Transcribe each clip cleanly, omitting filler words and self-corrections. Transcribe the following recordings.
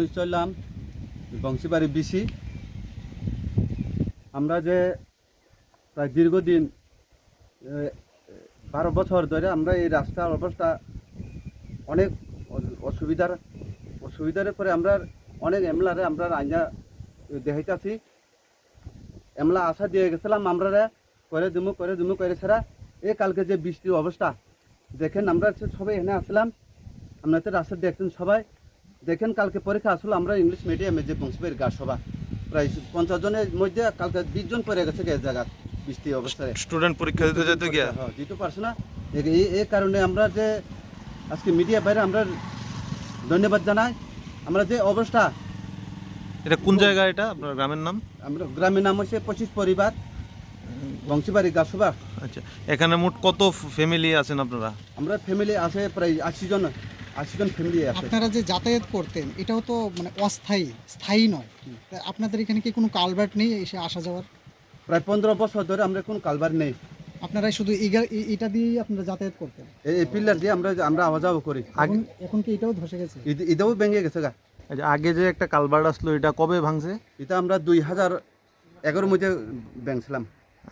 চললাম বংশীবাড়ি বিসি। আমরা যে প্রায় দীর্ঘদিন 12 বছর ধরে আমরা এই রাস্তার অবস্থা অনেক অসুবিধার পরে আমরা অনেক এমলারে আমরা আইনা দেখাইতেছি। এমলা আশা দিয়ে গেছিলাম আমরা করে দুমু করে ছাড়া এই কালকে যে বৃষ্টির অবস্থা দেখেন, আমরা সবাই এখানে আসলাম, আপনারা তো রাস্তা দেখছেন সবাই দেখেন। কালকে পরীক্ষা আসলো আমরা ইংলিশ মিডিয়ামে যে বংশীবাড়ির গাছ সভা প্রায় 50 জনের মধ্যে কালকে 20 জন পড়ে গেছে এক জায়গা বৃষ্টি অবস্থায়। স্টুডেন্ট পরীক্ষা দিতে যেতে গিয়া দিতে পারছে না। এই কারণে আমরা যে আজকে মিডিয়া বাইরে আমরা ধন্যবাদ জানাই। আমরা যে অবস্থা, এটা কোন জায়গা, এটা আপনার গ্রামের নাম? আমরা গ্রামের নাম হচ্ছে 25 পরিবার বংশীবাড়ি গাছ সভা। আচ্ছা, এখানে মোট কত ফ্যামিলি আছেন আপনারা? আমরা ফ্যামিলি আছে প্রায় 80 জন ফ্যামিলি আছে। আপনারা যে যাতায়াত করতেন এটাও তো মানে অস্থায়ী, স্থায়ী নয়। তা আপনাদের এখানে কি কোনো কালভার্ট নেই এসে আসা যাওয়ার? প্রায় 15 বছর ধরে আমরা কোনো কালভার নেই। আপনারা শুধু এটা দিয়েই আপনারা যাতায়াত করতেন? এই পিলার দিয়ে আমরা আওয়া যাওয়া করি। এখন কি এটাও ধসে গেছে? এটাও ভেঙে গেছে গা। আচ্ছা, আগে যে একটা কালভার্ট আসলো এটা কবে ভাঙছে? এটা আমরা 2011 মধ্যে ভাঙছিলাম।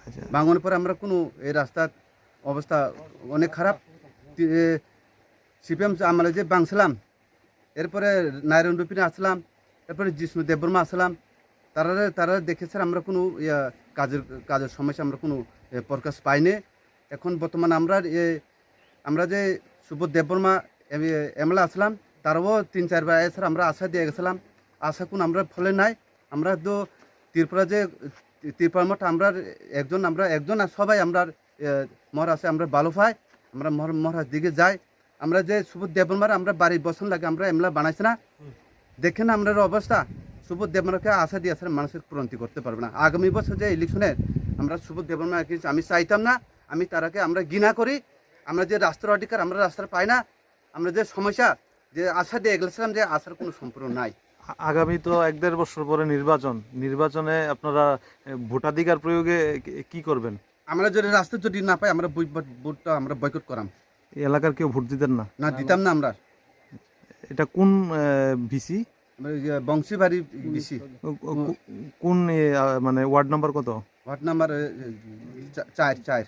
আচ্ছা, ভাঙানোর পরে আমরা কোনো এই রাস্তার অবস্থা অনেক খারাপ। সিপিএম আমরা যে ভাঙছিলাম, এরপরে নারায়ণ রুপিনে আসলাম, এরপরে জিষ্ণু দেববর্মা আসলাম, তারা দেখেছে আমরা কোনো কাজের সমস্যা আমরা কোনো প্রকাশ পাইনি। এখন বর্তমানে আমরা যে সুবোধ দেববর্মা এমএলএ আসলাম, তারাও 3-4 বার এসে আমরা আশা দিয়ে গেছিলাম, আশা কোনো আমরা ফলে নাই। আমরা তো ত্রিপুরা মঠ আমরা একজন আর সবাই আমরা মহারাজে আমরা ভালো পাই, আমরা মহারাজ দিকে যাই। আমরা যে সুবোধ দেববর্মার আমরা বাড়ির বসন লাগে আমরা এমলা বানাইছি না, দেখেন আমরা অবস্থা। সুবোধ দেববর্মাকে আশা দিয়ে আসলে মানুষের পূরণতি করতে পারবে না। আগামী বছর যে ইলেকশনে আমরা সুবোধ দেববর্মা আমি চাইতাম না, আমি তারাকে আমরা ঘৃণা করি। আমরা যে রাস্তার অধিকার আমরা রাস্তার পাই না, আমরা যে সমস্যা যে আশা দিয়ে গেছিলাম যে আশার কোনো সম্পূর্ণ নাই। আগামী তো 1-1.5 বছর পরে নির্বাচনে আপনারা ভোটাধিকার প্রয়োগে কি করবেন? আমরা যদি রাস্তা যদি না পাই আমরা ভোটটা আমরা বয়কট করাম। এই এলাকার কেউ ভোট দিতেন না? না, দিতাম না আমরা। এটা কোন ভিসি? বংশীবাড়ি বিসি। কোন মানে ওয়ার্ড নাম্বার কত? Ward number 4।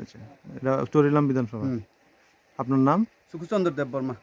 আচ্ছা, এটা চরিলাম বিধানসভা। আপনার নাম? সুখচন্দ্র দেববর্মা।